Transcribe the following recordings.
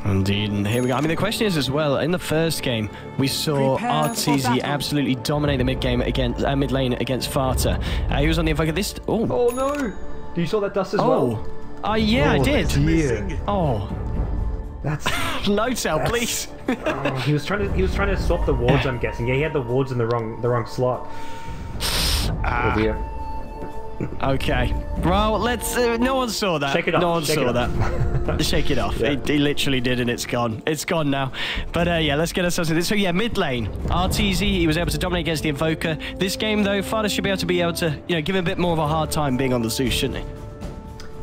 Indeed, and here we go. I mean, the question is as well, in the first game, we saw Arteezy absolutely dominate the mid lane against Farta. He was on the invoker. This. Oh no! You saw that dust as well? Yeah, I did. Dear. Oh. That's low cell, please. He was trying to swap the wards, I'm guessing. Yeah, he had the wards in the wrong slot. Oh dear. Okay. Well, let's. No one saw that. Shake it off. No one saw that. Shake it off. Yeah. He literally did, and it's gone. It's gone now. But yeah, let's get ourselves into this. So yeah, mid lane, Arteezy, he was able to dominate against the Invoker. This game though, Farta should be able to, give him a bit more of a hard time being on the Zeus, shouldn't he?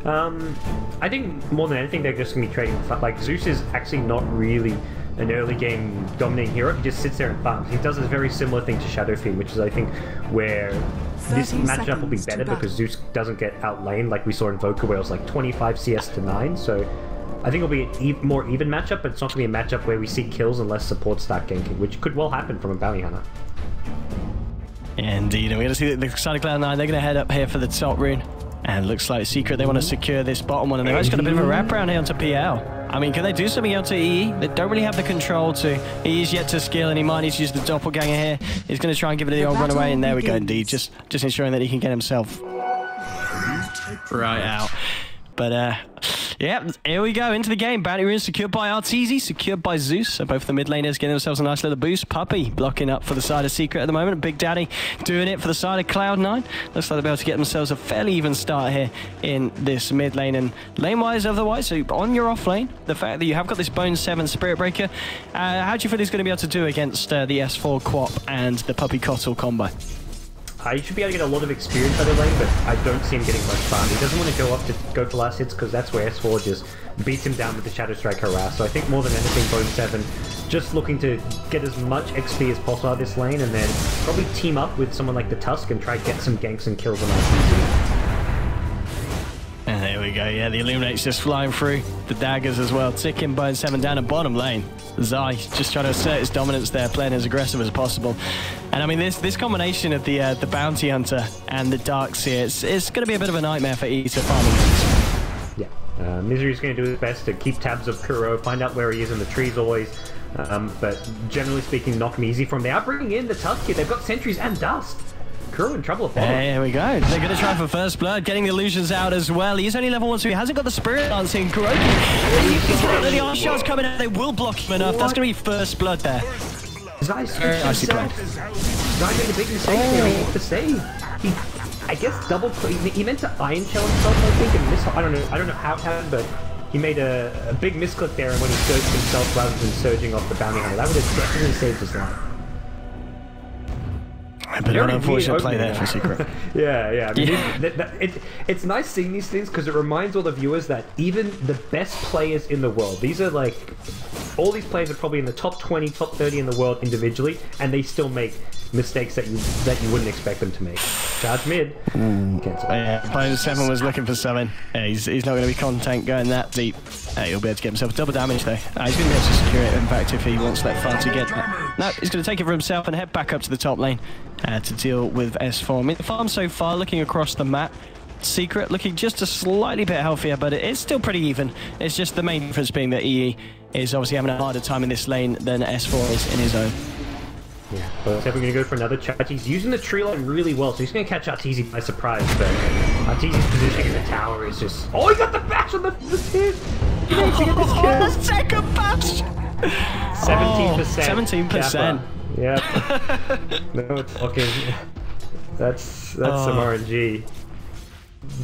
I think more than anything, they're just gonna be trading. Like Zeus is actually not really an early game dominating hero. He just sits there and farms. He does a very similar thing to Shadow Fiend, which is I think where this matchup will be better because Zeus doesn't get outlaned like we saw in Invoker where it was like 25 CS to 9. So I think it'll be a more even matchup, but it's not going to be a matchup where we see kills unless supports start ganking, which could well happen from a bounty hunter. Indeed, and we're going to see the side of CLOUD9, they're going to head up here for the top rune. And looks like Secret, they want to secure this bottom one, and they've actually got a bit of a wraparound here onto PL. I mean, can they do something else to EE? They don't really have the control to. EE's yet to skill, and he might need to use the doppelganger here. He's going to try and give it the old runaway, and there we go, indeed. Just ensuring that he can get himself right out. But, yeah, here we go into the game. Bounty rune secured by Arteezy, secured by Zeus. So both the mid laners getting themselves a nice little boost. Puppey blocking up for the side of Secret at the moment. Big Daddy doing it for the side of CLOUD9. Looks like they'll be able to get themselves a fairly even start here in this mid lane. And lane-wise, otherwise, so on your off lane, the fact that you have got this Bone 7 Spirit Breaker, how do you feel he's going to be able to do against the S4 Quap and the Puppey Cottle combo? He should be able to get a lot of experience out of lane, but I don't see him getting much farm. He doesn't want to go for last hits because that's where S4 just beats him down with the Shadow Strike Harass. So I think more than anything, Bone 7 just looking to get as much XP as possible out of this lane and then probably team up with someone like the Tusk and try to get some ganks and kills on Arteezy. And there we go, yeah, the Illuminate's just flying through. The daggers as well, ticking Bone 7 down at bottom lane. Zai just trying to assert his dominance there, playing as aggressive as possible. And I mean, this combination of the Bounty Hunter and the Darks here, it's going to be a bit of a nightmare for E to farm. Yeah, Misery's going to do his best to keep tabs of Kuro, find out where he is in the trees always. But generally speaking, knock him easy from there. Bringing in the Tusk here, they've got sentries and dust. Kuro in trouble at bottom. There we go. They're going to try for first blood, getting the illusions out as well. He's only level 1, so he hasn't got the Spirit Lance in. Kuroki, he's got the arm shots coming out. They will block him enough. That's going to be first blood there. Zai switched himself. Zai made a big mistake there. He to save. I guess double. He meant to Iron Shell himself, I think, and miss. I don't know how it happened, but he made a big misclick there, and when he surged himself rather than surging off the bounty hunter, that would have definitely saved his life. But an unfortunate play there for Secret. Yeah. I mean, it's nice seeing these things because it reminds all the viewers that even the best players in the world, these are like, all these players are probably in the top 20, top 30 in the world individually, and they still make mistakes that you wouldn't expect them to make. Charge mid. Yeah, Bone 7 was looking for something. Yeah, he's not going to be content going that deep. He'll be able to get himself double damage though. He's going to be able to secure it, in fact, if he wants that far to get that. No, he's going to take it for himself and head back up to the top lane to deal with S4. I mean, the farm so far, looking across the map, Secret looking just a slightly bit healthier, but it's still pretty even. It's just the main difference being that EE is obviously having a harder time in this lane than S4 is in his own. Yeah, but we're going to go for another charge. He's using the tree line really well, so he's going to catch Arteezy by surprise, but Arteezy's positioning in the tower is just... Oh, he got the bash on the pin! He managed to get this kill! The second bash! 17%. 17%. Yeah. No talking. That's some RNG.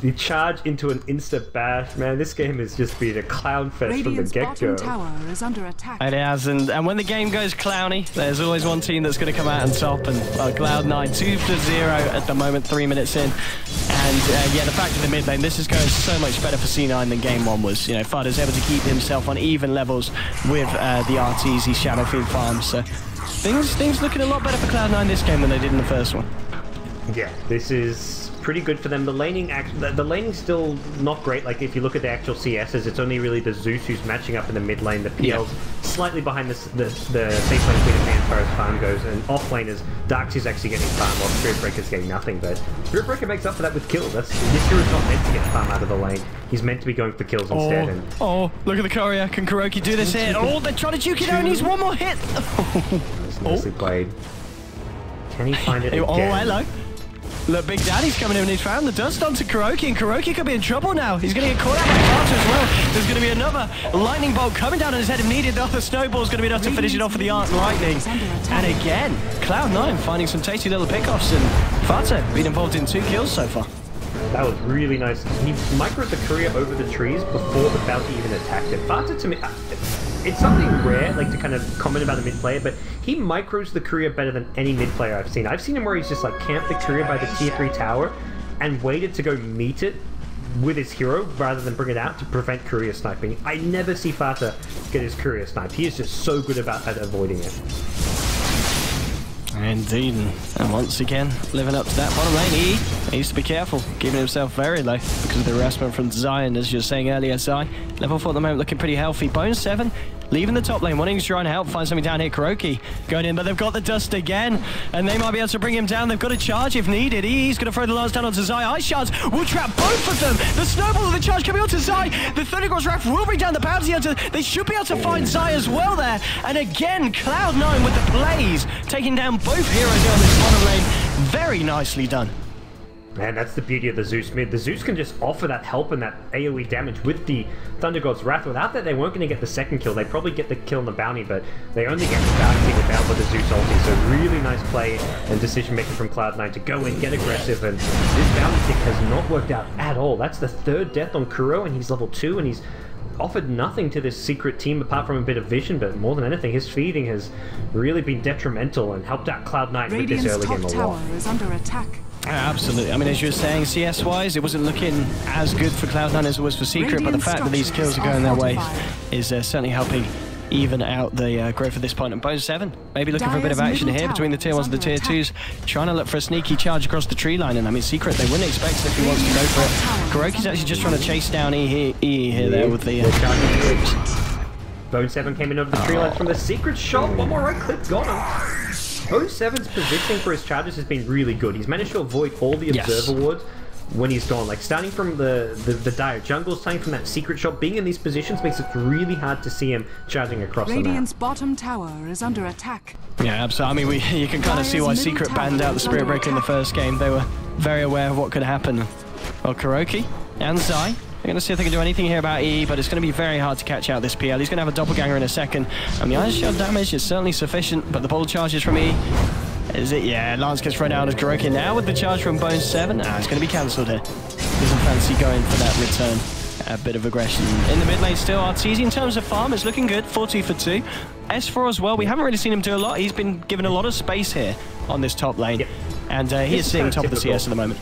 The charge into an insta bash, man. This game has just been a clown fest from the get-go. Tower is under attack. It has, and when the game goes clowny, there's always one team that's going to come out on top. And CLOUD9 2-0 at the moment, 3 minutes in. And yeah, the fact of the mid lane, this is going so much better for C9 than game 1 was. You know, Farta's able to keep himself on even levels with the Arteezy Shadow Fiend farm. So things looking a lot better for CLOUD9 this game than they did in the first one. Yeah, this is pretty good for them. The laning's still not great. Like if you look at the actual CSs, it's only really the Zeus who's matching up in the mid lane. The PL's slightly behind the safe lane Queen of Pain as far as farm goes, and off lane is Darksy's actually getting farm while Spirit Breaker's getting nothing, but Spirit Breaker makes up for that with kills. This hero's not meant to get farm out of the lane. He's meant to be going for kills instead. And look at the courier. Can KuroKy do this here? Oh, they're trying to juke it out and he's one more hit. Nicely played. Can he find it again? Oh, hello. Look, Big Daddy's coming in and he's found the dust onto KuroKy, and KuroKy could be in trouble now. He's going to get caught out by Artour as well. There's going to be another lightning bolt coming down on his head if needed. The other snowball's going to be enough to finish it off with the Arc Lightning. And again, Cloud9 finding some tasty little pickoffs, and Vato been involved in 2 kills so far. That was really nice. He microed the courier over the trees before the bounty even attacked it. Vato, to me, it's something rare, like, to kind of comment about a mid player, but he micros the courier better than any mid player I've seen. I've seen him where he's just like camped the courier by the tier 3 tower and waited to go meet it with his hero rather than bring it out to prevent courier sniping. I never see Vato get his courier sniped. He is just so good at avoiding it. Indeed, and once again, living up to that bottom lane, he needs to be careful, keeping himself very low because of the harassment from Zion, as you were saying earlier, Zai. Level 4 at the moment looking pretty healthy. Bone 7 leaving the top lane, wanting to try and help find something down here. KuroKy going in, but they've got the dust again, and they might be able to bring him down. They've got to charge if needed. He's going to throw the lance down onto Zai. Ice Shards will trap both of them. The snowball of the charge coming onto Zai. The Thundergor's Wrath will bring down the bounty hunter. They should be able to find Zai as well there. And again, Cloud9 with the plays, taking down both heroes here on this bottom lane. Very nicely done. Man, that's the beauty of the Zeus mid. The Zeus can just offer that help and that AoE damage with the Thunder God's Wrath. Without that, they weren't going to get the second kill. They probably get the kill on the bounty, but they only get the bounty without with the Zeus ulti. So really nice play and decision-making from Cloud9 to go in, get aggressive, and this bounty kick has not worked out at all. That's the 3rd death on Kuro, and he's level 2, and he's offered nothing to this secret team apart from a bit of vision, but more than anything, his feeding has really been detrimental and helped out Cloud9 with this early game a lot. Radiant's top tower is under attack. Absolutely. I mean, as you were saying, CS-wise, it wasn't looking as good for Cloud9 as it was for Secret, but the fact that these kills are going their way is certainly helping even out the growth at this point. And Bone 7 maybe looking for a bit of action here between the tier 1s and the tier 2s, trying to look for a sneaky charge across the tree line. And I mean, Secret, they wouldn't expect it if he wants to go for it. KuroKy's actually just trying to chase down E here there with the Bone 7 came in over the tree line from the Secret shot. One more right click, got him. Bone 7's positioning for his charges has been really good. He's managed to avoid all the observer wards when he's gone. Like, starting from the dire jungle, starting from that secret shot, being in these positions makes it really hard to see him charging across the map. Radiant's bottom tower is under attack. Yeah, absolutely. I mean, you can kind of see why Secret banned out the Spirit Breaker in the first game. They were very aware of what could happen. Well, KuroKy and Zai, they're going to see if they can do anything here about E, but it's going to be very hard to catch out this PL. He's going to have a doppelganger in a second, and the ice shot damage is certainly sufficient, but the ball charges from E. Is it? Yeah, Lance gets thrown out as KuroKy now with the charge from Bone 7. It's going to be cancelled here. Doesn't fancy going for that return. A bit of aggression in the mid lane still. Arteezy in terms of farm is looking good, 4-2 for 2. S4 as well, we haven't really seen him do a lot. He's been given a lot of space here on this top lane. Yep. And he is sitting top of the CS at the moment.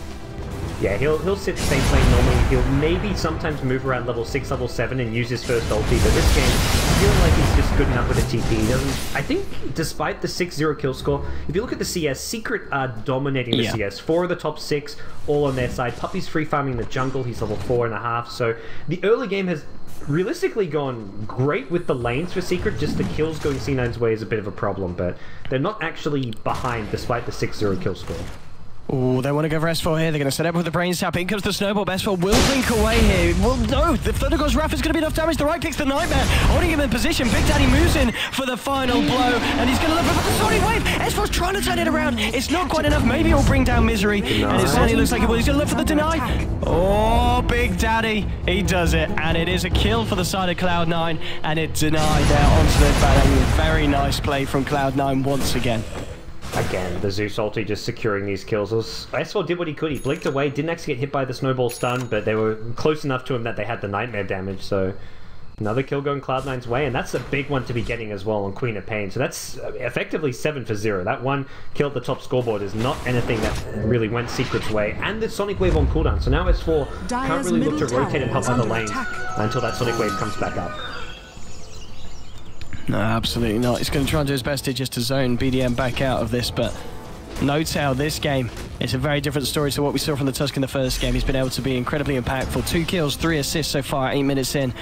Yeah, he'll sit safe lane normally. He'll maybe sometimes move around level 6, level 7 and use his first ulti, but this game, I feel like he's just good enough with a TP. He doesn't. I think despite the 6-0 kill score, if you look at the CS, Secret are dominating the CS. 4 of the top 6 all on their side. Puppy's free farming the jungle, he's level 4.5, so the early game has realistically gone great with the lanes for Secret. Just the kills going C9's way is a bit of a problem, but they're not actually behind despite the 6-0 kill score. Oh, they want to go for S4 here. They're going to set up with the brain tap. In comes the snowball. S4 will blink away here. Well, no, the Thunder God's Wrath is going to be enough damage. The right click's the Nightmare, holding him in position. Big Daddy moves in for the final blow, and he's going to look for the Sonic Wave. S4's trying to turn it around. It's not quite enough. Maybe it'll bring down Misery, and it certainly looks like it will. He's going to look for the deny. Oh, Big Daddy, he does it, and it is a kill for the side of Cloud9, and it denied there onto the Balang. Very nice play from Cloud9 once again. Again, the Zeus ulti just securing these kills. S4 did what he could. He blinked away, didn't actually get hit by the snowball stun, but they were close enough to him that they had the nightmare damage, so another kill going Cloud9's way, and that's a big one to be getting as well on Queen of Pain. So that's effectively 7 for 0. That one kill at the top scoreboard is not anything that really went Secret's way, and the Sonic Wave on cooldown. So now S4 can't really look to rotate and help other lanes until that Sonic Wave comes back up. No, absolutely not. He's going to try and do his best to just to zone BDM back out of this, but no tell, this game is a very different story to what we saw from the Tusk in the first game. He's been able to be incredibly impactful. 2 kills, 3 assists so far, 8 minutes in.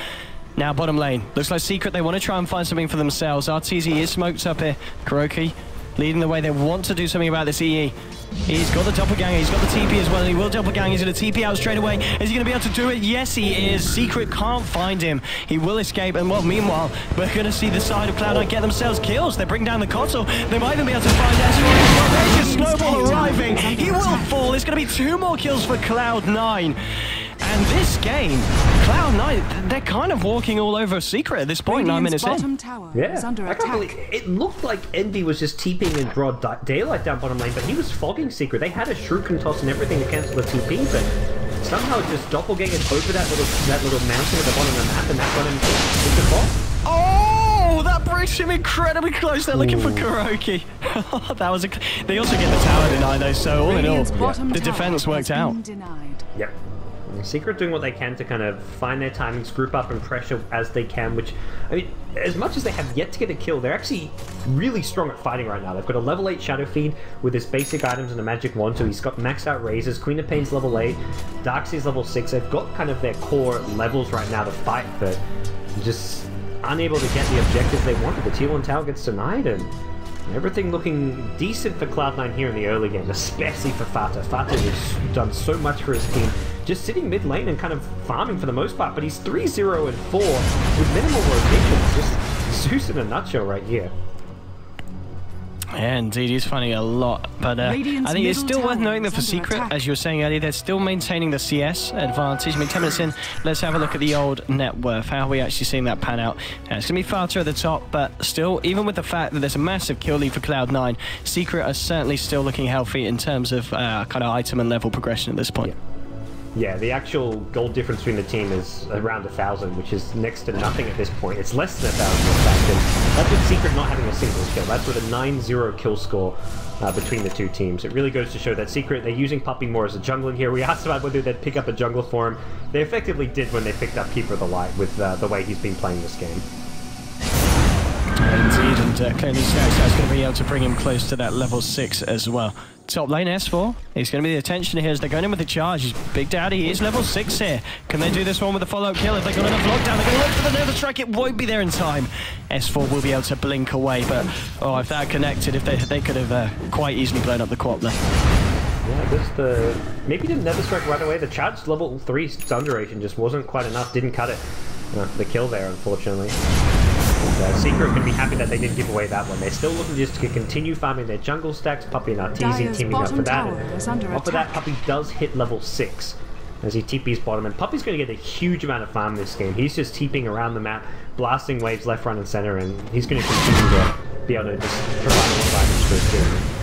Now bottom lane. Looks like Secret, they want to try and find something for themselves. Arteezy is smoked up here. Kuroki leading the way. They want to do something about this EE. He's got the doppelganger, he's got the TP as well, and he will doppelganger. He's going to TP out straight away. Is he going to be able to do it? Yes, he is. Secret can't find him. He will escape, and well, meanwhile, we're going to see the side of Cloud9 get themselves kills. They bring down the console. They might even be able to find S4. There's a snowball arriving. He will fall. There's going to be 2 more kills for Cloud9. And this game, Cloud9, they're kind of walking all over Secret at this point, 9 minutes in. Tower Yeah, is under I can't believe it looked like Envy was just TPing in broad daylight down bottom lane, but he was fogging Secret. They had a shuriken toss and everything to cancel the TP, but somehow just doppelgangered over that little mountain at the bottom of the map, and that got him into fog. Oh, that brings him incredibly close. They're looking for Kuroki. That was they also get the tower denied though, so all in all, the defense worked out. Yep. Secret doing what they can to kind of find their timings, group up and pressure as they can, which, I mean, as much as they have yet to get a kill, they're actually really strong at fighting right now. They've got a level 8 Shadow Fiend with his basic items and a magic wand, so he's got maxed out razors. Queen of Pain's level 8, Darkseid's level 6. They've got kind of their core levels right now to fight, but just unable to get the objectives they wanted. The tier 1 tower gets denied, and everything looking decent for Cloud9 here in the early game, especially for Fata. Fata has done so much for his team, just sitting mid lane and kind of farming for the most part, but he's 3-0 and 4 with minimal rotations. Just Zeus in a nutshell right here. Yeah, indeed, he's finding a lot, but I think it's still worth noting that for Secret, as you were saying earlier, they're still maintaining the CS advantage. I mean, 10 minutes in, let's have a look at the old net worth. How are we actually seeing that pan out? It's going to be Fata at the top, but still, even with the fact that there's a massive kill lead for Cloud9, Secret are certainly still looking healthy in terms of kind of item and level progression at this point. Yeah, the actual gold difference between the team is around 1,000, which is next to nothing at this point. It's less than 1,000 in fact, and that's with Secret not having a single kill. That's with a 9-0 kill score between the two teams. It really goes to show that Secret, they're using Puppey more as a jungler here. We asked about whether they'd pick up a jungler for him. They effectively did when they picked up Keeper of the Light with the way he's been playing this game. Indeed, and clearly Stack's going to be able to bring him close to that level 6 as well. Top lane S4, he's going to be the attention here as they're going in with the charge. He's Big Daddy, he's level 6 here. Can they do this one with a follow-up kill? If they've got enough lockdown, they're going to look for the Nether Strike. It won't be there in time. S4 will be able to blink away, but oh, if that connected, if they could have quite easily blown up the co-op there. Yeah, maybe the Nether Strike right away. The charge level 3 stun duration just wasn't quite enough, didn't cut it. The kill there, unfortunately. Secret can be happy that they didn't give away that one. They're still looking just to continue farming their jungle stacks. Puppey and Arteezy teaming up for that. Off of that, Puppey does hit level 6 as he TP's bottom, and Puppey's going to get a huge amount of farm this game. He's just TPing around the map, blasting waves left, right, and center, and he's going to continue to be able to just provide more items for his team.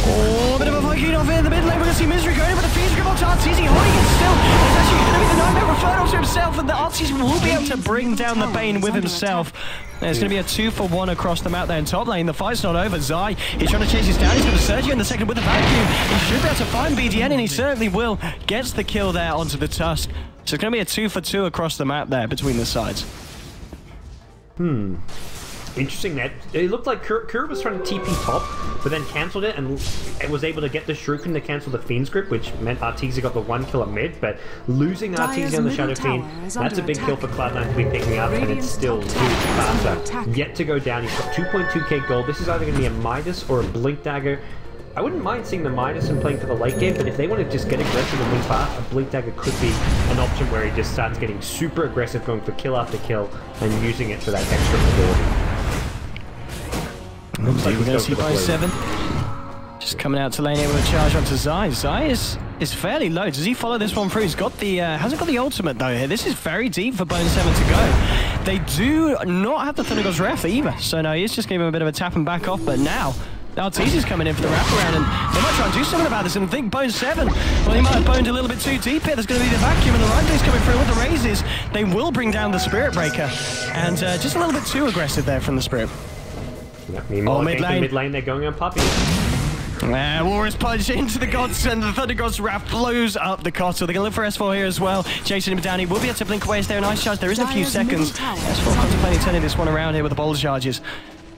Oh, a bit of a Viking off in the mid lane. We're going to see Misery going in with the Fiend's grip on Arteezy, holding it still. It's actually going to be the Nightmare referral to himself, and the Arteezy will be able to bring down the Bane with himself. There's going to be a 2-for-1 across the map there in top lane. The fight's not over. Zai, he's trying to chase this down. He's got a Sergio in the second with the vacuum. He should be able to find BDN, and he certainly will. Gets the kill there onto the Tusk. So it's going to be a 2-for-2 across the map there between the sides. Interesting that it looked like Kura was trying to TP top, but then cancelled it and was able to get the Shuriken to cancel the Fiend's grip, which meant Arteezy got the 1 kill at mid, but losing Arteezy on the Shadow Fiend, that's a big kill for Cloud9 to be picking up, and it's still huge faster. Yet to go down, he's got 2.2k gold. This is either going to be a Midas or a Blink Dagger. I wouldn't mind seeing the Midas and playing for the late game, but if they want to just get aggressive and move fast, a Blink Dagger could be an option where he just starts getting super aggressive, going for kill after kill, and using it for that extra mobility. Looks like we're going to see Bone 7 just coming out to lane here with a charge onto Zai. Zai is fairly low. Does he follow this one through? He's got the hasn't got the ultimate though here. This is very deep for Bone 7 to go. They do not have the Thunder God's Wrath either, so no, he's just giving him a bit of a tap and back off. But now Arteezy's coming in for the wraparound, and they might try and do something about this. And think Bone 7, well, he might have boned a little bit too deep here. There's going to be the vacuum, and the right thing's coming through with the raises. They will bring down the Spirit Breaker, and just a little bit too aggressive there from the Spirit. Meanwhile, mid lane, they're going on Puppey. Warriors punch into the gods, and the Thunder God's Wrath blows up the Cottle. They're going to look for S4 here as well. Chasing him down. He will be able to blink away. Is there a nice charge? There is a few seconds. S4 contemplating turning this one around here with the boulder charges.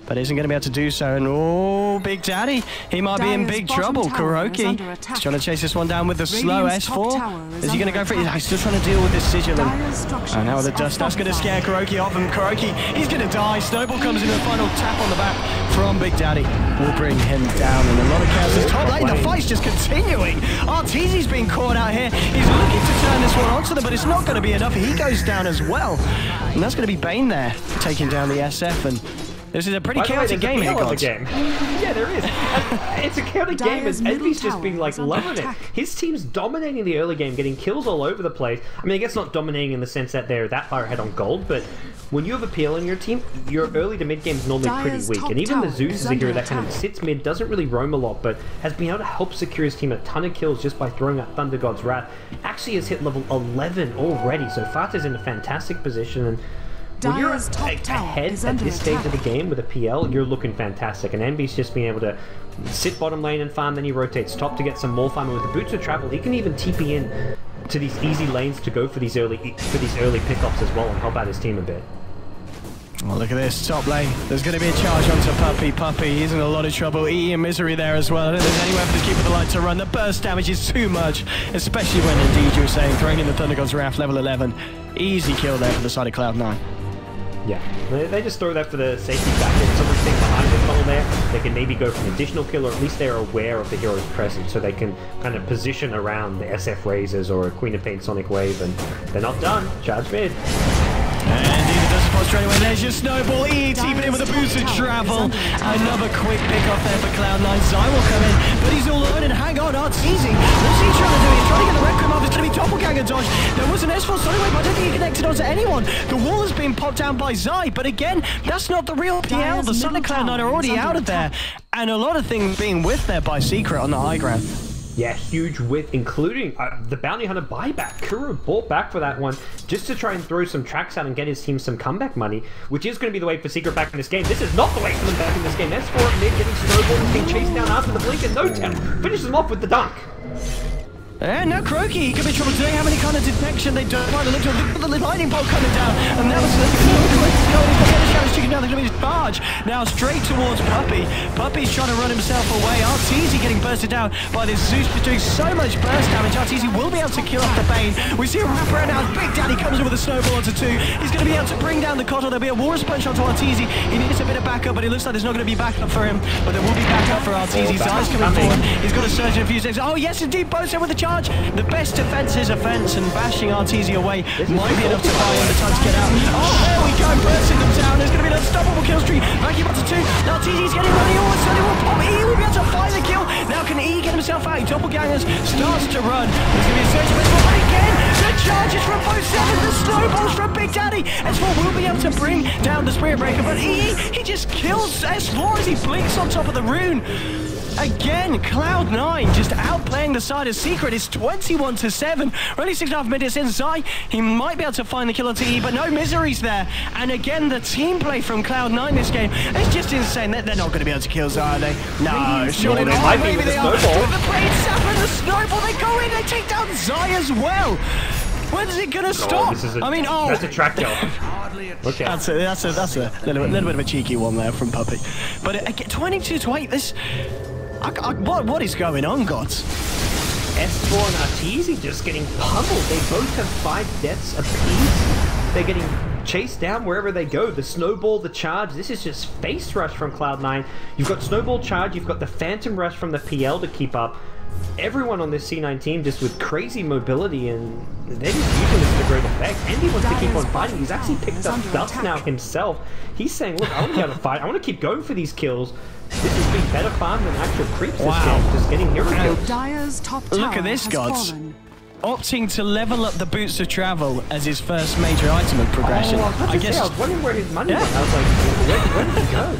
but isn't going to be able to do so. And oh, Big Daddy, he might be in big trouble. Kuroki is trying to chase this one down with the slow S4. Is he going to go for it? He's still trying to deal with this sigil. And now with the dust, that's going to scare Kuroki off. And Kuroki, he's going to die. Snowball comes in, a final tap on the back from Big Daddy will bring him down. And a lot of chaos is top lane. The fight's just continuing. Arteezy's being caught out here. He's looking to turn this one onto them, but it's not going to be enough. He goes down as well. And that's going to be Bane there, taking down the SF. And this is a pretty chaotic game here, guys. Yeah, there is. It's a chaotic game, and Envy's just been like loving it. His team's dominating the early game, getting kills all over the place. I mean, I guess not dominating in the sense that they're that far ahead on gold, but when you have a PL in your team, your early to mid game is normally pretty weak. And even the Zeus is a hero that kind of sits mid, doesn't really roam a lot, but has been able to help secure his team a ton of kills just by throwing out Thunder God's Wrath. Actually has hit level 11 already, so Fata's in a fantastic position. And when you're ahead at this stage of the game with a PL, you're looking fantastic. And Envy's just being able to sit bottom lane and farm, then he rotates top to get some more farm. And with the Boots of Travel, he can even TP in to these easy lanes to go for these early pickups as well and help out his team a bit. Well, look at this, top lane. There's going to be a charge onto Puppey. Puppey, he's in a lot of trouble. EE in misery there as well. I don't think there's anywhere for the Keeper of the Light to run. The burst damage is too much, especially when indeed you were saying throwing in the Thunder God's Wrath, level 11. Easy kill there for the side of CLOUD9. Yeah, they just throw that for the safety factor. If someone's staying behind the funnel there, they can maybe go for an additional kill, or at least they're aware of the hero's presence, so they can kind of position around the SF Razors or a Queen of Pain Sonic Wave, and they're not done. Charge mid. And either does spot straight away. There's your snowball. EE teaming in with a boost of travel. Another quick pick off there for CLOUD9. Zai will come in, but he's all alone. And hang on, Arteezy. What's he trying to do? He's trying to get the Red Crim off. It's going to be doppelganger dodge. There was an S4 anyway, but I don't think he connected onto anyone. The wall has been popped down by Zai, but again, that's not the real PL. The Sonic CLOUD9 are already out of there, and a lot of things being whiffed there by Secret on the high ground. Yeah, huge whiff, including the Bounty Hunter buyback. Kuro bought back for that one just to try and throw some tracks out and get his team some comeback money, which is going to be the way for Secret back in this game. This is not the way for them back in this game. S4 at mid getting snowballed, being chased down after the blink in no time. Finishes them off with the dunk. And now Kuroki, he could be in trouble. Do they have any kind of detection? They don't. By the look at the lightning bolt coming down. And now Kuroki's going. He's got the other shadows chicken down. They're going to be barge. Now straight towards Puppey. Puppey's trying to run himself away. Arteezy getting bursted down by this Zeus, doing so much burst damage. Arteezy will be able to kill off the Bane. We see a wrap around now. Big Daddy comes in with a snowball onto 2. He's going to be able to bring down the Kotal. There'll be a Walrus punch onto Arteezy. He needs a bit of backup, but it looks like there's not going to be backup for him. But there will be backup for Arteezy. Zai's coming forward. He's got a surge in a few seconds. Oh yes, indeed, both with the charge. The best defense is offense, and bashing Arteezy away might be enough to buy him the time to get out. Oh, there we go, bursting them down. There's going to be an unstoppable kill streak. Vacuum up to 2. Now Arteezy's getting ready. Oh, suddenly will pop. E will be able to find the kill. Now can E get himself out? Doppelgangers starts to run. There's going to be a surge, but again, the charges from both sides. The snowballs from Big Daddy. S4 will be able to bring down the Spirit Breaker, but E, he just kills S4 as he blinks on top of the rune. Again, CLOUD9 just outplaying the side of Secret. It's 21-7. We're only 6.5 minutes in. Zai, he might be able to find the kill on TE, but no Misery's there. And again, the team play from CLOUD9 this game is just insane. They're not going to be able to kill Zai, are they? No, surely not. Maybe they are. With the Brain Sap and the Snowball, they go in, they take down Zai as well. When's it gonna stop? That's a track kill. Okay. That's a little bit of a cheeky one there from Puppey. But 22-8, this... What is going on, gods? S4 and Arteezy just getting pummeled. They both have 5 deaths apiece. They're getting chased down wherever they go. The snowball, the charge. This is just face rush from CLOUD9. You've got snowball charge. You've got the phantom rush from the PL to keep up. Everyone on this C9 team just with crazy mobility, and they're just using this to great effect. And he wants to keep on fighting. He's actually picked up dust now himself. He's saying, look, I want to be able to fight. I want to keep going for these kills. This has been better farm than actual creeps this game. Just getting hero kills. Look at this, gods. Opting to level up the Boots of Travel as his first major item of progression. I guess I was wondering where his money went. I was like, where did he go?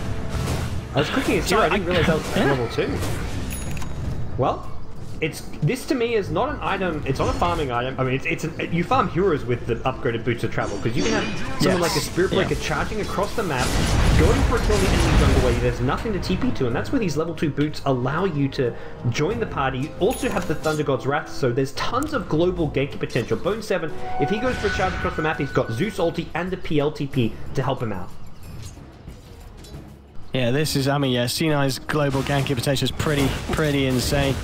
I was clicking his hero. I didn't realize that was level 2. Well, this to me is not an item. It's not a farming item. I mean, you farm heroes with the upgraded Boots of Travel, because you can have someone like a Spirit Breaker charging across the map, going for a kill in the enemy jungle where there's nothing to TP to, and that's where these level 2 boots allow you to join the party. You also have the Thunder God's Wrath, so there's tons of global ganking potential. Bone 7, if he goes for a charge across the map, he's got Zeus ulti and the PL TP to help him out. Yeah, this is, I mean, yeah, C9's global ganking potential is pretty insane.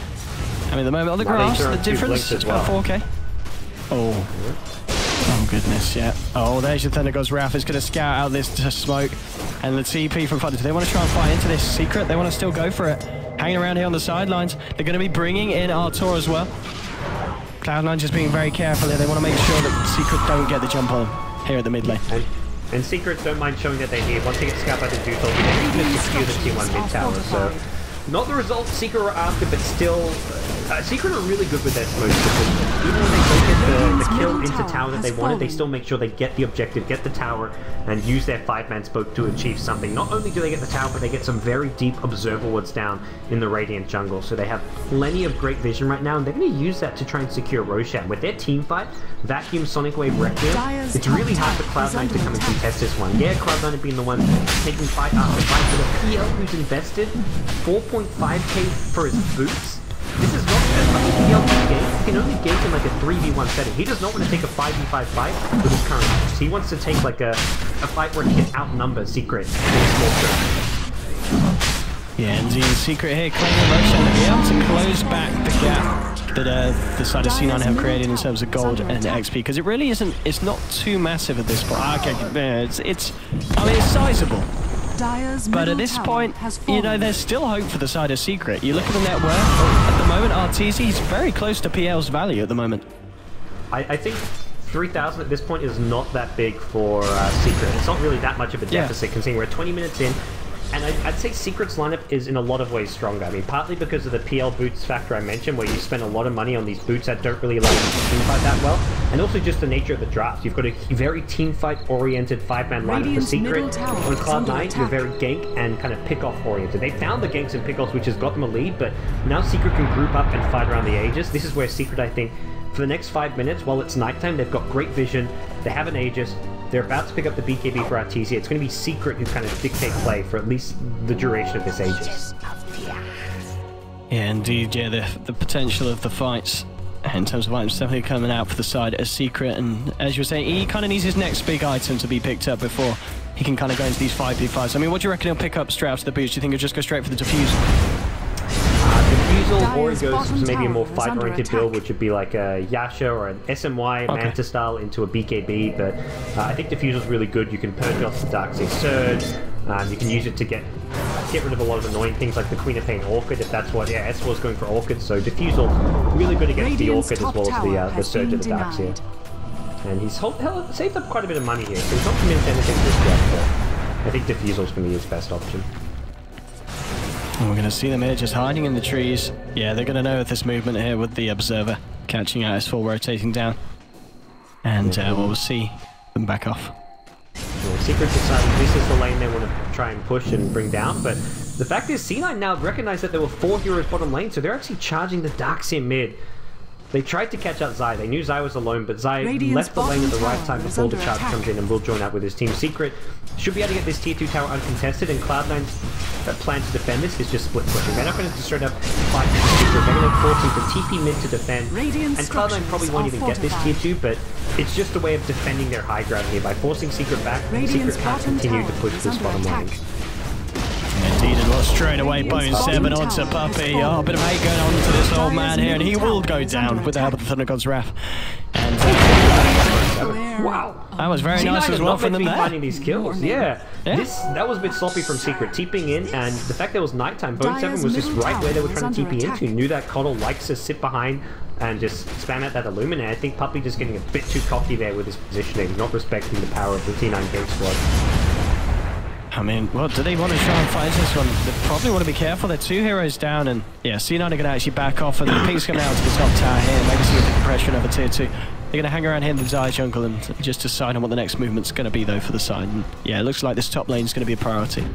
I mean, at the moment on the grass, the difference is about 4K. Oh goodness, yeah. Oh, there's your Thunder God's Wrath. It's going to scout out this smoke. And the TP from Thunder. Do they want to try and fight into this secret? They want to still go for it. Hanging around here on the sidelines. They're going to be bringing in Artour as well. CLOUD9 just being very careful here. They want to make sure that Secret don't get the jump on them here at the mid lane. And Secret don't mind showing that they're here. Once they get scalped by the Dude, they'll be able to secure the T1 mid tower. So, not the result Secret were after, but still, Secret are really good with their smoke. Even when they don't get the kill into tower that they wanted, they still make sure they get the objective, get the tower, and use their 5-man smoke to achieve something. Not only do they get the tower, but they get some very deep observer wards down in the Radiant jungle. So they have plenty of great vision right now, and they're going to use that to try and secure Roshan. With their team fight, Vacuum, Sonic Wave, Requiem, it's really hard for Cloud9 to come and contest this one. Yeah, Cloud9 have been the one taking fight after fight, but a PL who's invested 4.5k for his boots. This is not a PL game. He can only gauge in like a 3v1 setting. He does not want to take a 5v5 fight with his current boots. He wants to take like a fight where he can outnumber Secret in a small circle. Yeah, indeed. Secret here claiming Roshan to be able to close back the gap that the side of C9 have created in terms of gold and XP, because it really isn't, it's not too massive at this point. Okay, it's I mean, it's sizable. But at this point, you know, there's still hope for the side of Secret. You look at the net worth, at the moment, Arteezy is very close to PL's value at the moment. I think 3,000 at this point is not that big for Secret. It's not really that much of a deficit, considering we're 20 minutes in. And I'd say Secret's lineup is in a lot of ways stronger. I mean, partly because of the PL boots factor I mentioned, where you spend a lot of money on these boots that don't really allow you to team fight that well, and also just the nature of the draft. You've got a very team fight oriented 5-man lineup for Secret. On Cloud9, you're very gank and kind of pick-off oriented. They found the ganks and pick-offs, which has got them a lead, but now Secret can group up and fight around the Aegis. This is where Secret, I think, for the next 5 minutes, while it's nighttime, they've got great vision, they have an Aegis, they're about to pick up the BKB for Arteezy. It's going to be Secret who kind of dictate play for at least the duration of this Aegis. Yeah, indeed. Yeah, the potential of the fights in terms of items definitely coming out for the side as Secret. And as you were saying, he kind of needs his next big item to be picked up before he can kind of go into these 5v5s. I mean, what do you reckon he'll pick up straight after the boost? Do you think he'll just go straight for the defuse? Diffusal, or he goes to maybe a more fight-oriented build, which would be like a Yasha or an SMY Manta style into a BKB, but I think Diffusal's really good. You can purge off the Darkseid Surge, you can use it to get rid of a lot of annoying things like the Queen of Pain Orchid, if that's what, yeah, S4's going for Orchid, so Diffusal, really good against the Orchid as well as the Surge of the Darkseid. And he's saved up quite a bit of money here, so he's not committed to anything just yet, but I think Diffusal's going to be his best option. And we're going to see them here just hiding in the trees. Yeah, they're going to know with this movement here with the Observer catching out S4 rotating down. And we'll see them back off. Well, Secret decided this is the lane they want to try and push and bring down, but the fact is C9 now recognize that there were 4 heroes bottom lane, so they're actually charging the Darkseid mid. They tried to catch out Zai. They knew Zai was alone, but Zai left the lane at the right time before the charge comes in and will join up with his team. Secret should be able to get this tier 2 tower uncontested, and Cloud9's plan to defend this is just split pushing. They're not going to straight up fight Secret. They're going to force him to TP mid to defend, and Cloud9 probably won't even get this tier 2, but it's just a way of defending their high ground here. By forcing Secret back, Secret can't continue to push this bottom lane. Indeed, and lost straight away. Bone 7 onto Puppey. Oh, a bit of hate going on to this old man here, and he will go down with the help of the Thunder God's Wrath. And wow, that was very nice as well from them there. Finding these kills, yeah. That was a bit sloppy from Secret, TPing in, and the fact that it was nighttime, Bone 7 was just right where they were trying to TP into. Knew that Coddle likes to sit behind and just spam out that Illuminate. I think Puppey just getting a bit too cocky there with his positioning, not respecting the power of the T9 Gate squad. I mean, well, do they want to try and fight this one? They probably want to be careful. They're 2 heroes down, and yeah, C9 are going to actually back off, and the Pink's coming out to the top tower here, maybe see the compression over tier 2. They're going to hang around here in the Zai jungle and just decide on what the next movement's going to be, though, for the side. And yeah, it looks like this top lane is going to be a priority.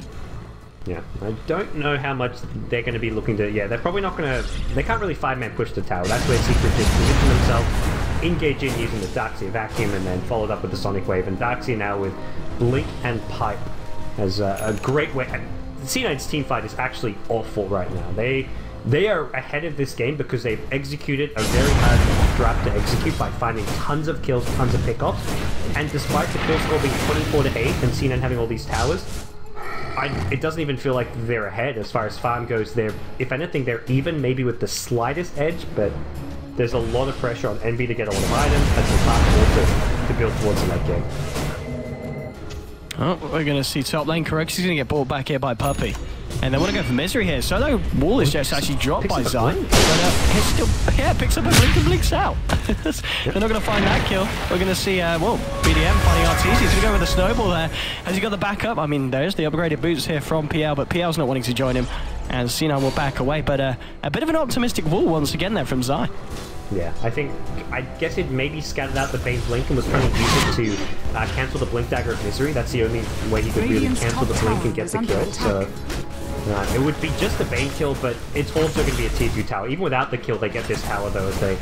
Yeah, I don't know how much they're going to be looking to... Yeah, they're probably not going to... They can't really 5-man push the tower. That's where Secret just position themselves, engage in using the Darkseid Vacuum, and then followed up with the Sonic Wave. And Darkseid now with Blink and Pipe as a great way. C9's team fight is actually awful right now. They are ahead of this game because they've executed a very hard draft to execute by finding tons of kills, tons of pickoffs, and despite the kill score being 24-8 and C9 having all these towers, it doesn't even feel like they're ahead as far as farm goes. They're, if anything, they're even, maybe with the slightest edge, but there's a lot of pressure on NB to get a lot of items and the farm to build towards the late game. Oh, we're going to see top lane. Kuroky's going to get brought back here by Puppey. And they want to go for Misery here. Solo wall is just actually dropped by Zai. But he still, picks up a blink and blinks out. They're not going to find that kill. We're going to see, well, BDM finding Arteezy. He's going to go with a snowball there. Has he got the backup? I mean, there's the upgraded boots here from PL, but PL's not wanting to join him. And C9 will back away. But a bit of an optimistic wall once again there from Zai. Yeah, I guess it maybe scattered out the Bane Blink and was trying to use it to cancel the Blink Dagger of Misery. That's the only way he could really cancel the Blink and get the kill. So it would be just a Bane kill, but it's also going to be a tier 2 tower. Even without the kill, they get this tower though as they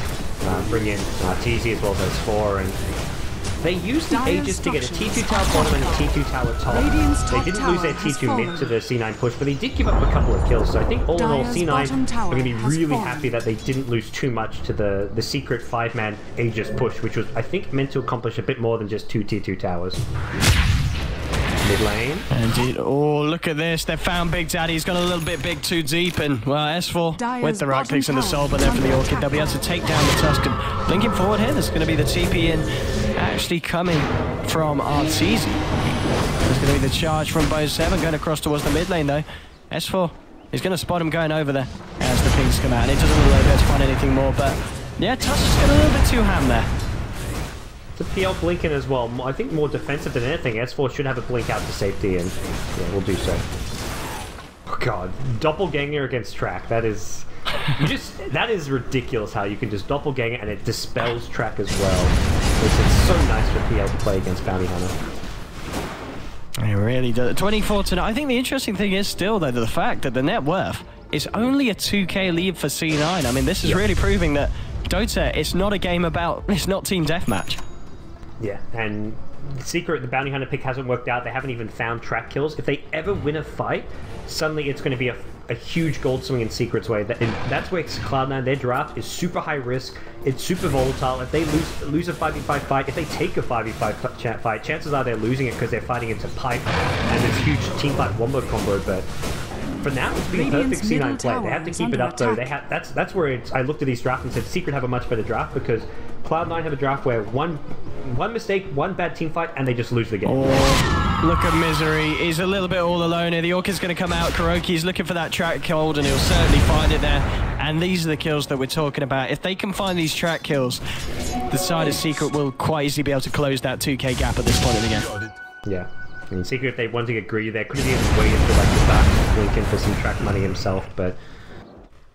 bring in Arteezy as well as S4. And they used the Aegis to get a T2 tower bottom and a T2 tower top. They didn't lose their T2 mid to the C9 push, but they did give up a couple of kills. So I think all in all, C9 are going to be really happy that they didn't lose too much to the secret 5-man Aegis push, which was, I think, meant to accomplish a bit more than just 2 T2 towers. Mid lane. Indeed. Oh, look at this. They've found Big Daddy. He's gone a little bit big too deep. And, well, S4 with the right clicks and the soul, but then for the Orchid, they'll be able to take down the Tuscan. Blinking forward here. There's going to be the TP in actually coming from Arteezy. There's going to be the charge from Bo 7 going across towards the mid lane, though. S4 is going to spot him going over there as the pings come out. And it doesn't look like they're to find anything more, but yeah, Tuscan's got a little bit too ham there. The PL blinking as well. I think more defensive than anything. S4 should have a blink out to safety, and yeah, we'll do so. Oh god, doppelganger against track. That is, that is ridiculous. How you can just doppelganger and it dispels track as well. It's so nice for PL to play against Bounty Hunter. It really does. 24 to 9. I think the interesting thing is still though the fact that the net worth is only a 2k lead for C9. I mean, this is really proving that Dota, it's not a game about, it's not team deathmatch. Yeah, and Secret, the Bounty Hunter pick hasn't worked out. They haven't even found track kills. If they ever win a fight, suddenly it's going to be a huge gold swing in Secret's way. And that's where CLOUD9, their draft is super high risk. It's super volatile. If they lose a 5v5 fight, if they take a 5v5 fight, chances are they're losing it because they're fighting into pipe and this huge team fight wombo combo. But for now, it's been a perfect C9 play. They have to keep it up though. They have, that's where I looked at these drafts and said Secret have a much better draft because CLOUD9 have a draft where one mistake, one bad team fight, and they just lose the game. Oh, look at Misery. He's a little bit all alone here. The Orchid's going to come out. Kuroky's looking for that track kill, and he'll certainly find it there. And these are the kills that we're talking about. If they can find these track kills, the side of Secret will quite easily be able to close that 2k gap at this point in the game. Yeah. I mean, Secret, if they wanted to get greedy there, could have even waited for like the back Lincoln for some track money himself, but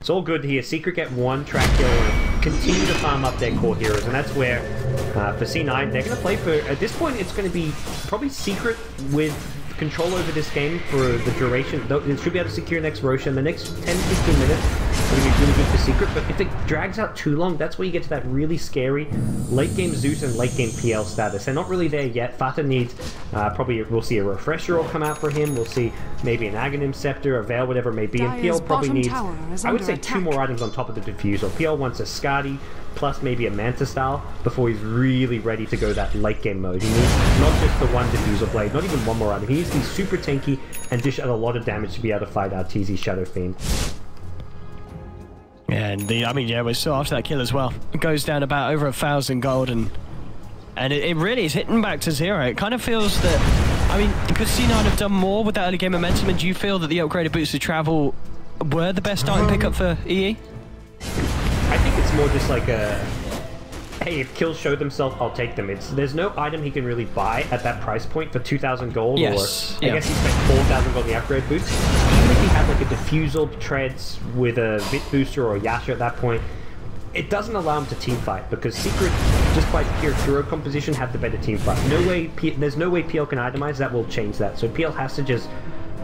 it's all good here. Secret get one track kill and continue to farm up their core heroes, and that's where, for C9, they're going to play for, at this point, it's going to be probably Secret with control over this game for the duration. They should be able to secure next Roshan. The next 10-15 minutes are going to be really good for Secret, but if it drags out too long, that's where you get to that really scary late-game Zeus and late-game PL status. They're not really there yet. Fata needs, probably, we'll see a Refresher will come out for him. We'll see maybe an Aghanim Scepter, a Veil, whatever it may be. And PL probably needs, I would say, 2 more items on top of the Diffusal. PL wants a Skadi, plus maybe a Manta style before he's really ready to go that late game mode. He needs not just the one Diffusal blade, not even one more item. He needs to be super tanky and dish out a lot of damage to be able to fight Arteezy Shadow Fiend. And I mean, yeah, we're still after that kill as well. It goes down about over 1,000 gold, and it really is hitting back to 0. It kind of feels that, I mean, because C9 have done more with that early game momentum, and do you feel that the upgraded boots of travel were the best starting pickup for EE? I think it's more just like a, hey, if kills show themselves, I'll take them. There's no item he can really buy at that price point for 2,000 gold, yes, or I guess he spent 4,000 gold on the upgrade boots. Even if he had like a Diffusal treads with a Vit booster or a Yasha at that point, it doesn't allow him to team fight because Secret, just by pure hero composition, have the better team fight. There's no way PL can itemize. That will change that. So PL has to just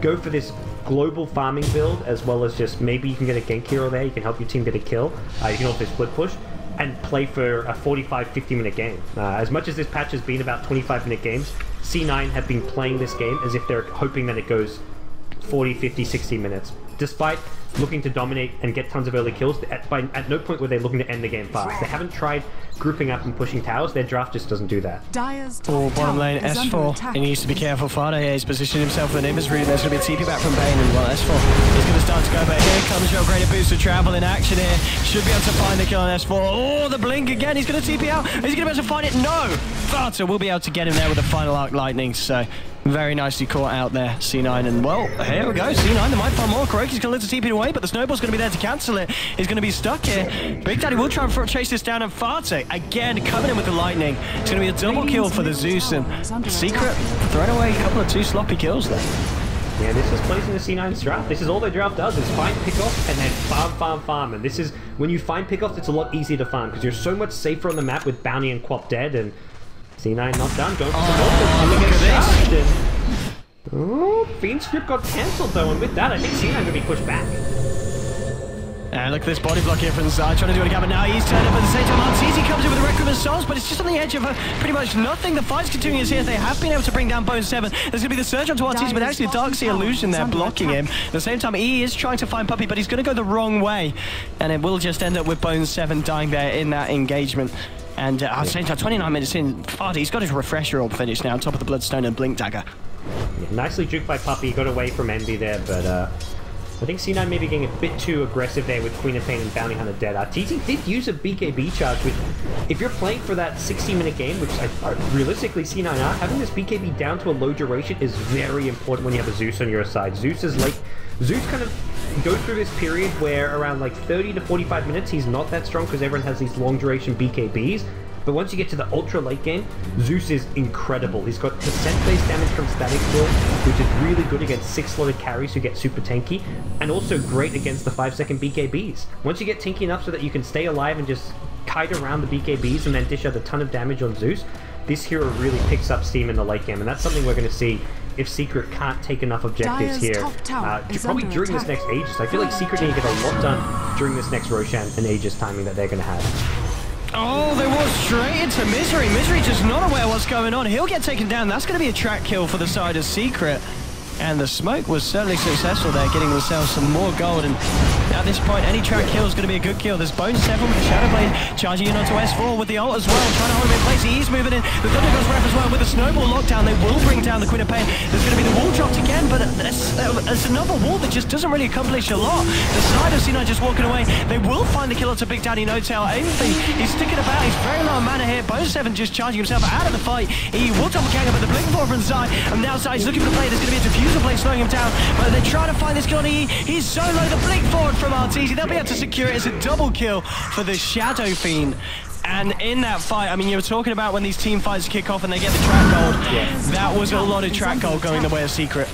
go for this global farming build, as well as just maybe you can get a gank hero there. You can help your team get a kill. You can also split push and play for a 45-50 minute game. As much as this patch has been about 25-minute games, C9 have been playing this game as if they're hoping that it goes 40, 50, 60 minutes. despite looking to dominate and get tons of early kills, at no point were they looking to end the game fast. They haven't tried grouping up and pushing towers. Their draft just doesn't do that. Oh, bottom lane, S4. He needs to be careful. Fado here, he's positioned himself in imagery. There's going to be a TP back from Bane, and well, S4 is going to start to go, but here comes your greater boost of travel in action here. Should be able to find the kill on S4. Oh, the blink again. He's going to TP out. Is he going to be able to find it? No! Fado will be able to get him there with the final arc lightning, so very nicely caught out there, C9, and well, here we go, C9, they might find more. Kuroki's going to let the TP away, but the snowball's going to be there to cancel it. He's going to be stuck here. Big Daddy will try and chase this down, and Farte, again, coming in with the lightning. It's going to be a double kill for the Zeus, and Secret throwing away a couple of 2 sloppy kills there. Yeah, this is placing the C9's draft. This is all their draft does, is find pickoff and then farm. And this is, when you find pickoffs, it's a lot easier to farm, because you're so much safer on the map with Bounty and Quap dead, and C9 not done, going for the look at this. Oh, Fiend script got cancelled though, and with that, I think C9 going to be pushed back. And look at this body block here from the side, trying to do it again, but now he's turned up at the same time. Arteezy comes in with a Requiem of Souls, but it's just on the edge of pretty much nothing. The fight's continuing here. They have been able to bring down Bone 7. There's going to be the surge onto Arteezy, but actually a Darkseer illusion there blocking him. At the same time, he is trying to find Puppey, but he's going to go the wrong way. And it will just end up with Bone 7 dying there in that engagement. And at the same time, 29 minutes in, Fadi, he's got his refresher orb finished now on top of the Bloodstone and Blink Dagger. Yeah, nicely juked by Puppey, got away from Envy there, but I think C9 maybe getting a bit too aggressive there with Queen of Pain and Bounty Hunter dead. Arteezy did use a BKB charge, which, if you're playing for that 60-minute game, which realistically C9 are, having this BKB down to a low duration is very important when you have a Zeus on your side. Zeus kind of goes through this period where around like 30 to 45 minutes he's not that strong because everyone has these long duration BKBs. But once you get to the ultra late game, Zeus is incredible. He's got percent-based damage from static kill, which is really good against 6-slotted carries who get super tanky, and also great against the 5-second BKBs. Once you get tanky enough so that you can stay alive and just kite around the BKBs and then dish out a ton of damage on Zeus, this hero really picks up steam in the late game, and that's something we're going to see if Secret can't take enough objectives here. Probably during this next Aegis. I feel like Secret need to get a lot done during this next Roshan and Aegis timing that they're going to have. Oh, they walk straight into Misery. Misery just not aware what's going on. He'll get taken down. That's going to be a track kill for the side of Secret. And the smoke was certainly successful there, getting themselves some more gold. And at this point, any track kill is going to be a good kill. There's Bone 7 with the Shadow Blade charging in onto S4 with the ult as well, trying to hold him in place. He's moving in. The Thunder Ghost Ref as well with the Snowball lockdown. They will bring down the Queen of Pain. There's going to be the wall dropped again, but there's another wall that just doesn't really accomplish a lot. The side of C9 just walking away. They will find the kill to Big Daddy No Tail. Anything, he's sticking about. He's very low on mana here. Bone 7 just charging himself out of the fight. He will double gang up, but the Blink Forward from the side. And now Side's looking for the play. There's going to be a diffuser play slowing him down. But they're trying to find this kill on E. He's so low. The Blink Forward from Arteezy. They'll be able to secure it. It's a double kill for the Shadow Fiend. And in that fight, I mean, you were talking about when these team fights kick off and they get the track gold. Yes. That was a lot of track gold going the way of Secret.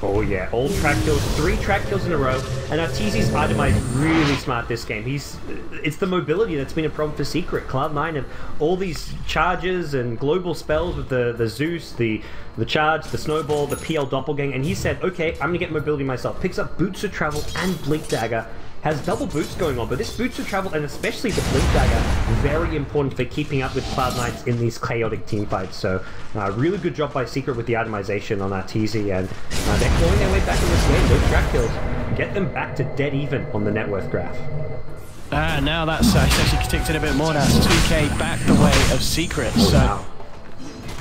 Oh yeah, all track kills, 3 track kills in a row, and Arteezy's itemized really smart this game. It's the mobility that's been a problem for Secret. Cloud9 and all these charges and global spells with the Zeus, the charge, the snowball, the PL doppelgang, and he said, okay, I'm gonna get mobility myself. Picks up Boots of Travel and Blink Dagger. Has double boots going on, but this Boots of Travel and especially the Blink Dagger, very important for keeping up with Cloud9 in these chaotic team fights. So, really good job by Secret with the itemization on Arteezy, and they're clawing their way back in this game. Those track kills get them back to dead even on the net worth graph. Now that's actually ticked it a bit more. That's 2K back the way of Secret. Oh, so. wow.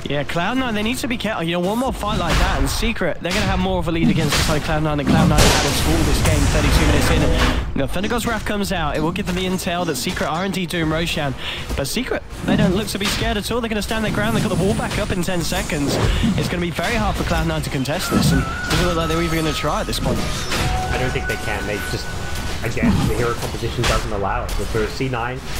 Yeah, Cloud9, they need to be careful. You know, one more fight like that, and Secret, they're going to have more of a lead against the side of Cloud9 than Cloud9 had in school this game, 32 minutes in. You know, Thunder God's Wrath comes out. It will give them the intel that Secret are indeed doing Roshan. But Secret, they don't look to be scared at all. They're going to stand their ground. They've got the wall back up in 10 seconds. It's going to be very hard for Cloud9 to contest this, and it doesn't look like they're even going to try at this point. I don't think they can. They just, again, the hero composition doesn't allow it. But for C9, it's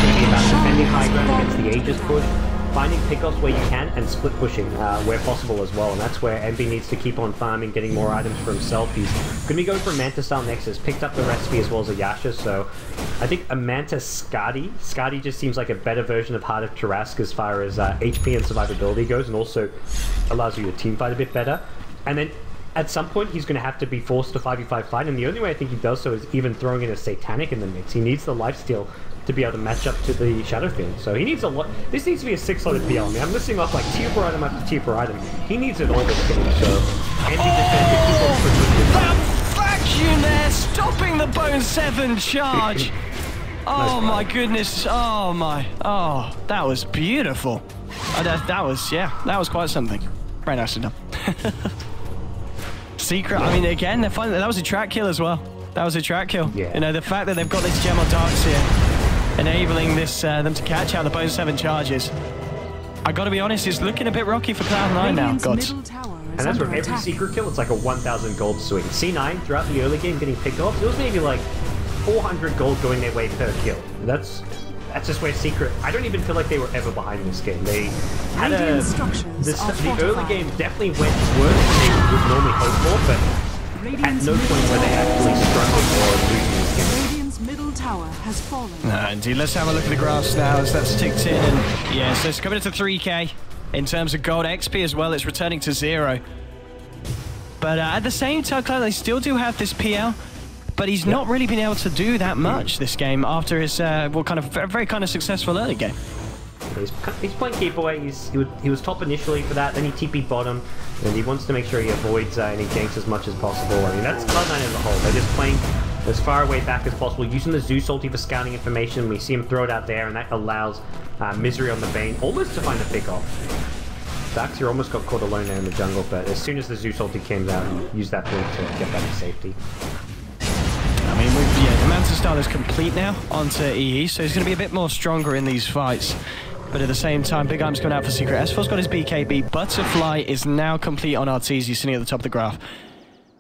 going to be about defending high ground against the Aegis push, finding pickoffs where you can, and split pushing where possible as well. And that's where Envy needs to keep on farming, getting more items for himself. He's going to be going for a Manta style Nexus, picked up the recipe as well as a Yasha, so I think a Manta Skadi. Skadi just seems like a better version of Heart of Tarask as far as HP and survivability goes, and also allows you to team fight a bit better. And then at some point he's going to have to be forced to 5v5 fight, and the only way I think he does so is even throwing in a Satanic in the mix. He needs the lifesteal to be able to match up to the Shadow Fiend. So he needs a lot. This needs to be a 6-slotted PL. I mean, I'm listing off like tier per item after tier per item. He needs it all this game. So Envy just going to keep on pushing. That fortune there, stopping the Bone 7 charge. Oh my goodness, oh my, oh, that was beautiful. That was quite something. Very nicely done. Secret, I mean, again, they're fine. That was a track kill as well. That was a track kill. Yeah. You know, the fact that they've got this gem on darks here, enabling this them to catch out the Bone 7 charges. I gotta be honest, it's looking a bit rocky for CLOUD9 now, gods. And that's where every secret kill, it's like a 1,000 gold swing. C9, throughout the early game, getting picked off, it was maybe like 400 gold going their way per kill. That's just where secret. I don't even feel like they were ever behind this game. They had the early game definitely went worse than they would normally hope for, but at no point were they actually struggling or losing this game. Radiant's middle tower has fallen. Indeed, let's have a look at the graphs now as that's ticked in. And yeah, so it's coming into 3k in terms of gold XP as well. It's returning to 0. But at the same time, they still do have this PL. But he's not really been able to do that much this game after his very kind of successful early game. He's playing keep away. He was top initially for that, then he TP'd bottom, and he wants to make sure he avoids any ganks as much as possible. I mean, that's CLOUD9 as a whole. They're just playing as far away back as possible, using the Zeus ulti for scouting information. We see him throw it out there, and that allows Misery on the Bane almost to find a pick-off. Daxir almost got caught alone there in the jungle, but as soon as the Zeus ulti came down, he used that blink to get back to safety. I mean, the Manta style is complete now onto EE, so he's going to be a bit more stronger in these fights. But at the same time, Big Im's going out for Secret. S4's got his BKB. Butterfly is now complete on Arteezy, sitting at the top of the graph.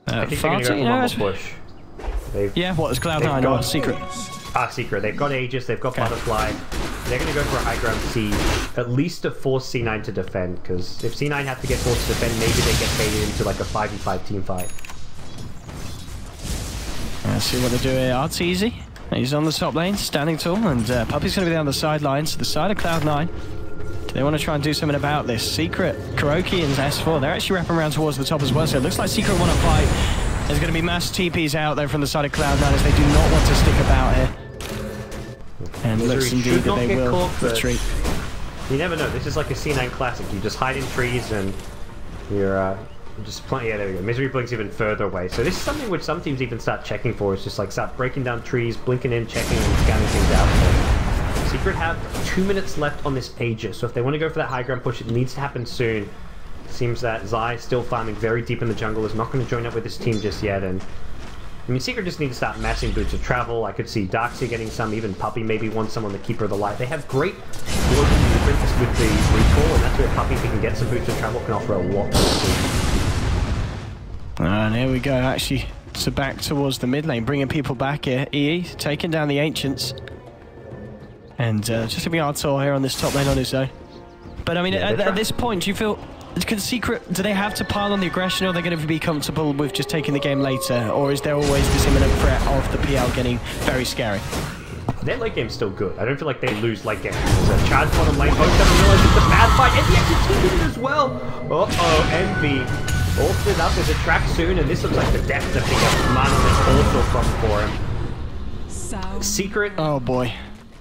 I think they're going to go for push. Yeah, what is CLOUD9 or Secret? Secret. They've got Aegis, they've got Butterfly. They're going to go for a high ground siege, at least to force C9 to defend, because if C9 have to get forced to defend, maybe they get baited into like a 5v5 team fight. Let's see what they do here. Arteezy, he's on the top lane, standing tall, and Puppy's going to be on the sidelines, to the side of CLOUD9. Do they want to try and do something about this? Secret, Kuroki, and S4, they're actually wrapping around towards the top as well, so it looks like Secret want to fight. There's going to be mass TPs out there from the side of CLOUD9 as they do not want to stick about here. And looks indeed that they will retreat. You never know, this is like a C9 classic. You just hide in trees and you're just playing. Yeah, there we go. Misery blinks even further away. So this is something which some teams even start checking for. It's just like start breaking down trees, blinking in, checking, and scanning things out. So Secret have 2 minutes left on this Aegis. So if they want to go for that high ground push, it needs to happen soon. Seems that Zai, still farming very deep in the jungle, is not going to join up with this team just yet. And I mean, Secret just need to start massing boots of travel. I could see Darkseid getting some, even Puppy maybe wants some on the Keeper of the Light. They have great global movement with the recall, and that's where Puppy, if he can get some boots of travel, can offer a lot to the team. And here we go, actually, so back towards the mid lane, bringing people back here. EE taking down the Ancients. And just leaving Artour here on this top lane on his own. But I mean, at this point, do you feel, can Secret, do they have to pile on the aggression, or are they going to be comfortable with just taking the game later? Or is there always this imminent threat of the PL getting very scary? Their late game's still good. I don't feel like they lose late game. There's a charge bottom lane, both haven't realized it's a bad fight. Envy actually teamed it as well. Uh-oh, Envy. All stood up, there's a track soon, and this looks like the death to pick up. Mana is also from for him. Secret. Oh boy.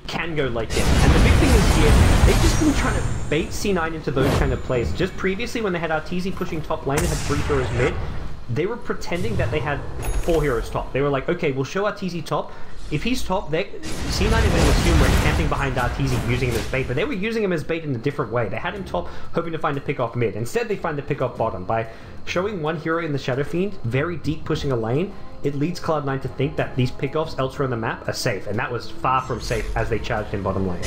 Can go late game. And the big thing is here, they've just been trying to bait C9 into those kind of plays. Just previously, when they had Arteezy pushing top lane and had 3 heroes mid, they were pretending that they had 4 heroes top. They were like, okay, we'll show Arteezy top. If he's top, C9 is going to assume we're camping behind Arteezy, using him as bait, but they were using him as bait in a different way. They had him top, hoping to find a pick off mid. Instead, they find the pick off bottom. By showing one hero in the Shadow Fiend, very deep pushing a lane, it leads CLOUD9 to think that these pickoffs elsewhere on the map are safe, and that was far from safe as they charged in bottom lane.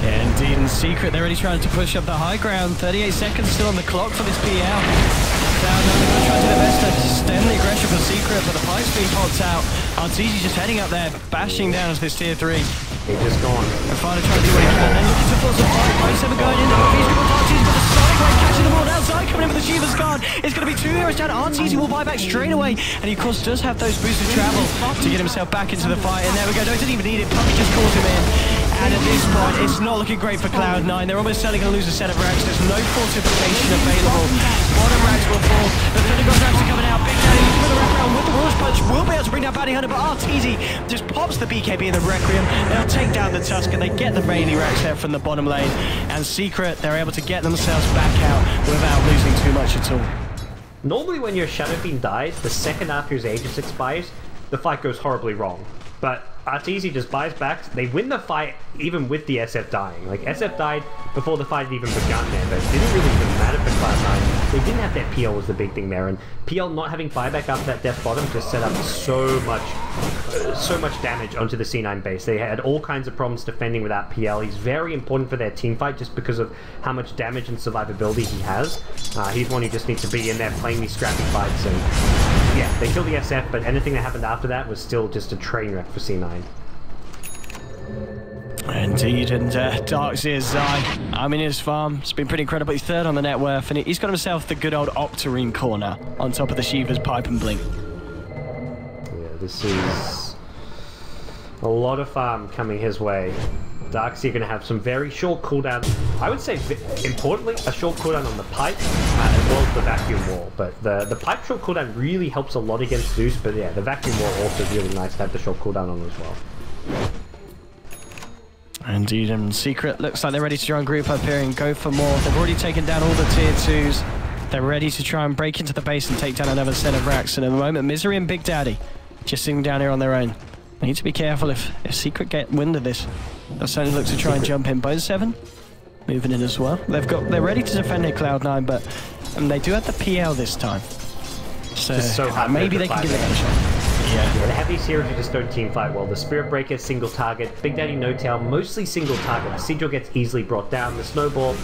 Yeah, indeed, in Secret, they're already trying to push up the high ground. 38 seconds still on the clock for this PL. Now they're going to try to do their best to stem the aggression for Secret, but the pipe's being popped out. Arteezy just heading up there, bashing down as this tier 3. He's just gone. And finally trying to do what he can. Then looking to force a fight. Bone 7 going in. He's got Arteezy, but the Sonic Wave catching them all outside, coming in with the Shiva's Guard. It's going to be 2 heroes down. Arteezy will buy back straight away. And he, of course, does have those boosted travel to get himself back into the fight. And there we go. No, he didn't even need it. Puppy just caught him in. And at this point, it's not looking great for CLOUD9. They're almost certainly going to lose a set of racks. There's no fortification available. Bottom racks will fall. The Thundergod racks are coming out. Big Daddy with the wraparound with the Royal Punch will be able to bring down Bounty Hunter, but Arteezy just pops the BKB in the Requiem. They'll take down the Tusk, and they get the Rayleigh racks there from the bottom lane. And Secret, they're able to get themselves back out without losing too much at all. Normally when your Shadow Fiend dies, the second after his Aegis expires, the fight goes horribly wrong. But Arteezy just buys back. They win the fight even with the SF dying. Like, SF died before the fight had even begun there, but it didn't really even matter for CLOUD9. They didn't have that PL was the big thing there, and PL not having buyback after that death bottom just set up so much damage onto the C9 base. They had all kinds of problems defending without PL. He's very important for their team fight just because of how much damage and survivability he has. He's one who just needs to be in there playing these scrappy fights, and yeah, they killed the SF, but anything that happened after that was still just a train wreck for C9. Indeed, and Darkseer's Zai, I'm in his farm. It's been pretty incredible. He's third on the net worth, and he's got himself the good old Octarine corner on top of the Shiva's pipe and blink. Yeah, this is a lot of farm coming his way. Darkseer going to have some very short cooldowns. I would say, importantly, a short cooldown on the pipe as well as the vacuum wall. But the pipe short cooldown really helps a lot against Zeus, but yeah, the vacuum wall also really nice to have the short cooldown on as well. Indeed, and Secret looks like they're ready to try and group up here and go for more. They've already taken down all the tier 2s. They're ready to try and break into the base and take down another set of racks. And at the moment, Misery and Big Daddy just sitting down here on their own. They need to be careful if Secret get wind of this. They'll certainly look to try and jump in. Bone 7 moving in as well. They're ready to defend their CLOUD9, but they do have the PL this time. So maybe they can give it a shot. Yeah, they have these heroes who just don't team fight well. The Spirit Breaker, single target. Big Daddy, No Tail, mostly single target. The Sigil gets easily brought down. The Snowball,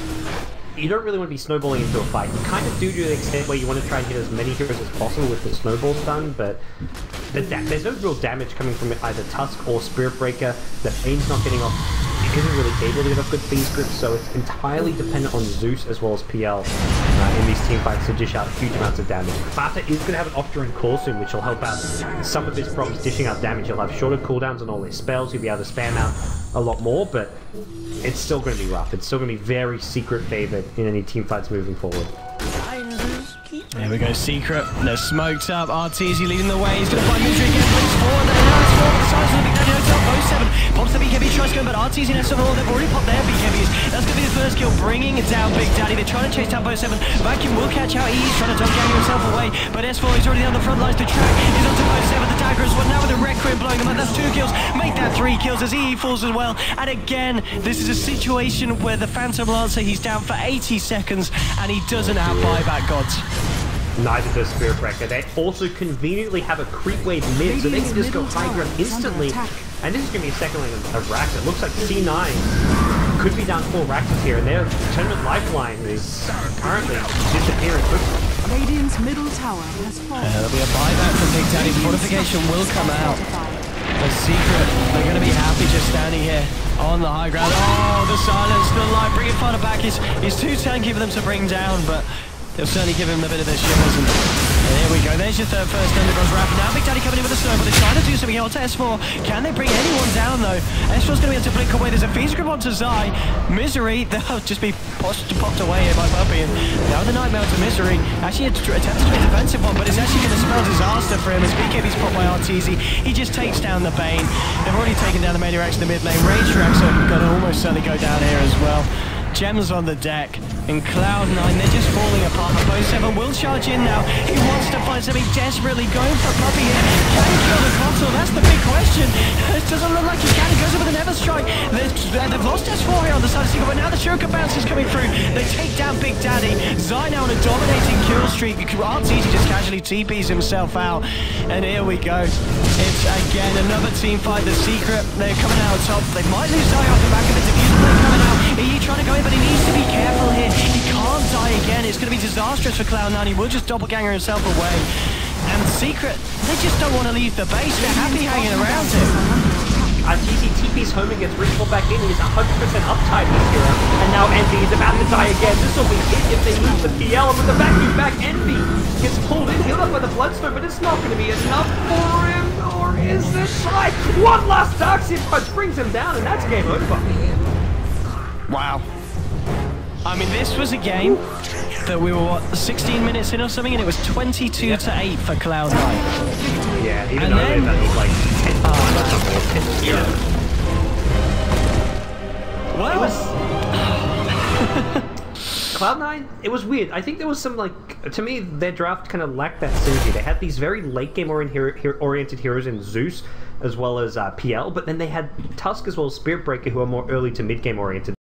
you don't really want to be snowballing into a fight. You kind of do to the extent where you want to try and get as many heroes as possible with the Snowball stun, but there's no real damage coming from either Tusk or Spirit Breaker. The Fiend's not getting off. It isn't really able to get off good Fiend's grip, so it's entirely dependent on Zeus as well as PL in these team fights to dish out huge amounts of damage. Bata is going to have an Octarine core soon, which will help out some of his problems dishing out damage. He'll have shorter cooldowns on all his spells. He'll be able to spam out a lot more, but it's still going to be rough. It's still going to be very Secret favored in any team fights moving forward. There we go, Secret. They're smoked up. Arteezy leading the way. He's going to find Misery again. Plays forward. Now it's forward. The size of the Big Daddy Hotel. Both 7. Pops the BKB. Tries to go, but Arteezy and S7 they've already popped their BKBs. That's going to be the first kill, bringing down Big Daddy. They're trying to chase down both 7. Vacuum will catch out. He's trying to gang himself away, but S4 is already on the front lines. The track is onto both 7. The dagger as well. Now with the Requiem blowing them up. That's 2 kills. Make that 3 kills as EE falls as well. And again, this is a situation where the Phantom Lancer, he's down for 80 seconds, and he doesn't have buyback gods. Neither does Spirit Breaker. They also conveniently have a creep wave mid, so they can just go high ground instantly. And this is going to be a second lane of racks. It looks like C9 could be down 4 racks here, and their tournament lifeline is currently disappearing quickly. Radiant's middle tower has fallen. There'll be a buyback from Big Daddy. Fortification will come out. The Secret, they're going to be happy just standing here on the high ground. Oh, the silence, the light, bringing Fana back. He's too tanky for them to bring down, but they'll certainly give him a bit of their shivers. And there we go. There's your first Underground's wrap. Now Big Daddy coming in with a snowball. They're trying to do something else to S4. Can they bring anyone down, though? S4's going to be able to blink away. There's a Fiend's grip onto Zai. Misery, they'll just be popped away here by Puppy. And now the Nightmare to Misery. Actually attempts to be a defensive one, but it's actually going to spell disaster for him as BKB's popped by Arteezy. He just takes down the Bane. They've already taken down the Maniacs in the mid lane. Rage Tracks are going to almost certainly go down here as well. Gems on the deck, and CLOUD9, they're just falling apart. Bone 7 will charge in now. He wants to find something desperately, going for Puppy here. Can he kill the console? That's the big question. It doesn't look like he can. He goes in with an Everstrike. They've lost S4 here on the side of Secret, but now the Shuriken bounce is coming through. They take down Big Daddy. Zai now on a dominating kill streak. Arteezy just casually TPs himself out. And here we go. It's again another team fight. The Secret, they're coming out top. They might lose Zai off the back of it. Diffuse play coming out. He's trying to go in, but he needs to be careful here. He can't die again. It's going to be disastrous for CLOUD9. He will just doppelganger himself away. And Secret, they just don't want to leave the base. They're happy hanging around him. Arteezy TP's home and gets recalled back in. He's 100% uptide this hero. And now Envy is about to die again. This will be it if they lose the PL. And with the vacuum back, Envy gets pulled in, healed up by the Bloodstone, but it's not going to be enough for him. Or is it? Right. One last Darkseer punch brings him down, and that's game over. Wow. I mean, this was a game that we were, what, 16 minutes in or something, and it was 22 to 8 for CLOUD9. Yeah, even though that was like 10 yeah. Well, Cloud9, it was weird. I think there was some, like, to me, their draft kind of lacked that synergy. They had these very late game oriented heroes in Zeus, as well as PL, but then they had Tusk as well as Spirit Breaker, who are more early to mid game oriented.